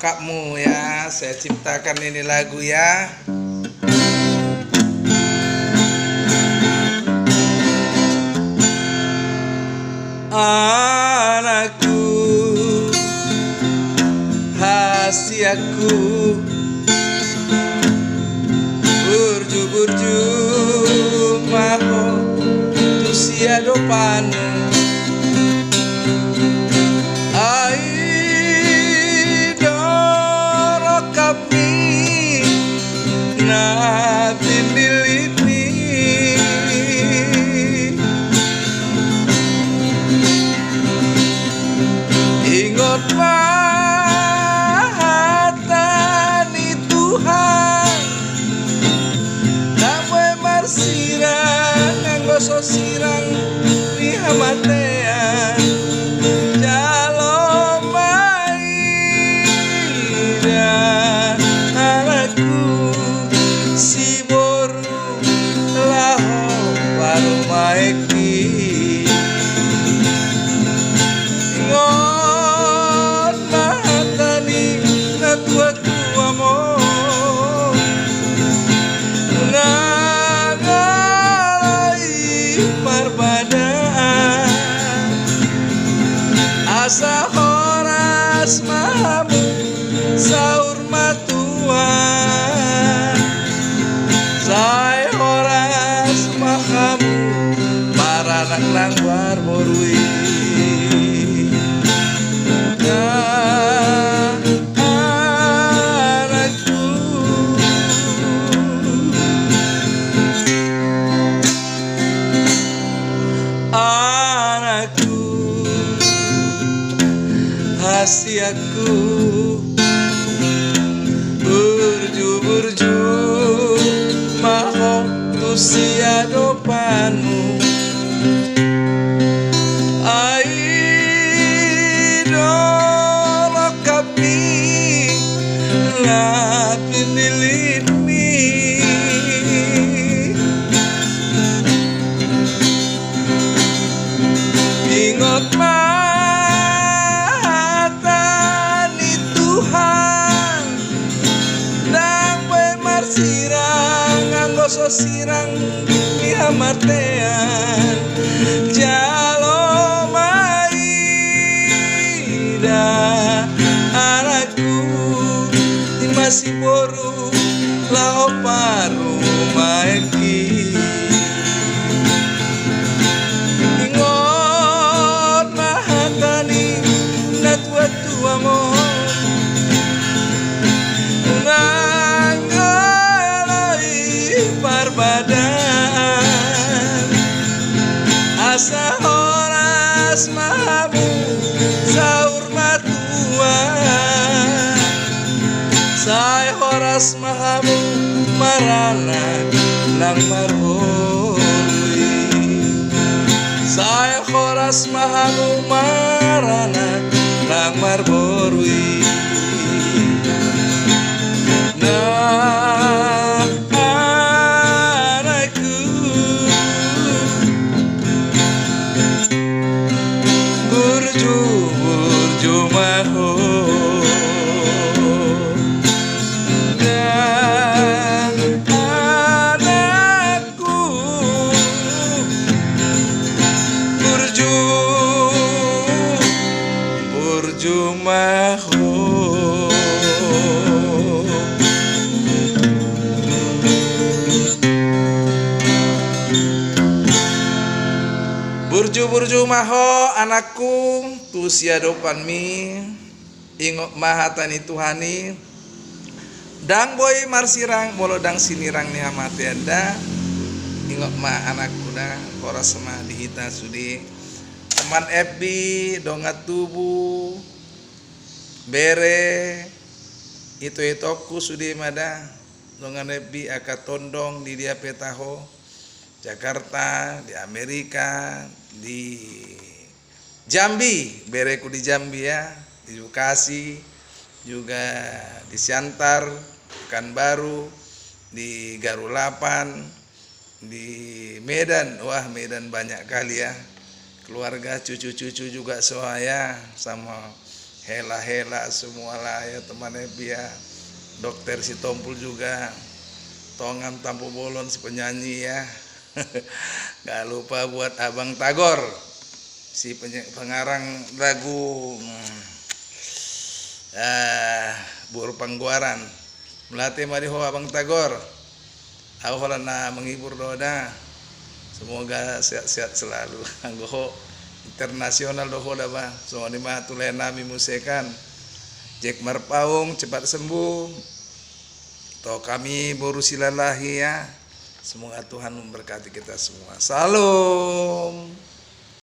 kakmu ya. Saya ciptakan ini lagu ya. Anakku, hasiaku, burju-burju maho tusia dopanu. Ingot mahatani Tuhan, namwe marsirang nganggo sosirang di hamatean jalom maida anakku si boru laho baru maeki. Asa horas mahamu saur matuan, saya horas mahamu maranak langgar morui. Anakku, anakku, hasiaku, burju-burju maho tusia dopanu. Aidolo kapi lapin dilitmi. Ingot sosirang di hamatean jalom maida anakku masih boru lao paru maeki. Ingot mahatani natua tuamo badan asa horas mahamu saur matuan, saya horas mahamu marana nang marhoi, saya horas mahamu marana nang marborui. Burju maho dan anakku, burju maho. Burju-burju maho anakku tusia dopan mi ingok mahatani Tuhani dang boy marsirang bolodang sinirang ni hamati anda ingok ma anakku dah kora semah dihita sudi teman FB dongat tubuh bere itu aku sudi mada dongan FB akat tondong di dia petaho Jakarta, di Amerika, di Jambi, bereku di Jambi ya, di Bekasi, juga di Siantar, Pekanbaru, di Garulapan, di Medan. Wah, Medan banyak kali ya. Keluarga, cucu-cucu juga semua ya, sama hela-hela semua lah ya temannya Bia, dokter si Tompul juga, Tongan Tampu Bolon si penyanyi ya. Gak lupa buat Abang Tagor si pengarang lagu Bur Pangguaran melatih mariho Abang Tagor awalana menghibur doda, semoga sehat-sehat selalu. Anggoho internasional doho dah bah, so ni mah tulena mi musekan Jack Marpaung cepat sembuh, toh kami boru silalahi ya. Semoga Tuhan memberkati kita semua. Salam.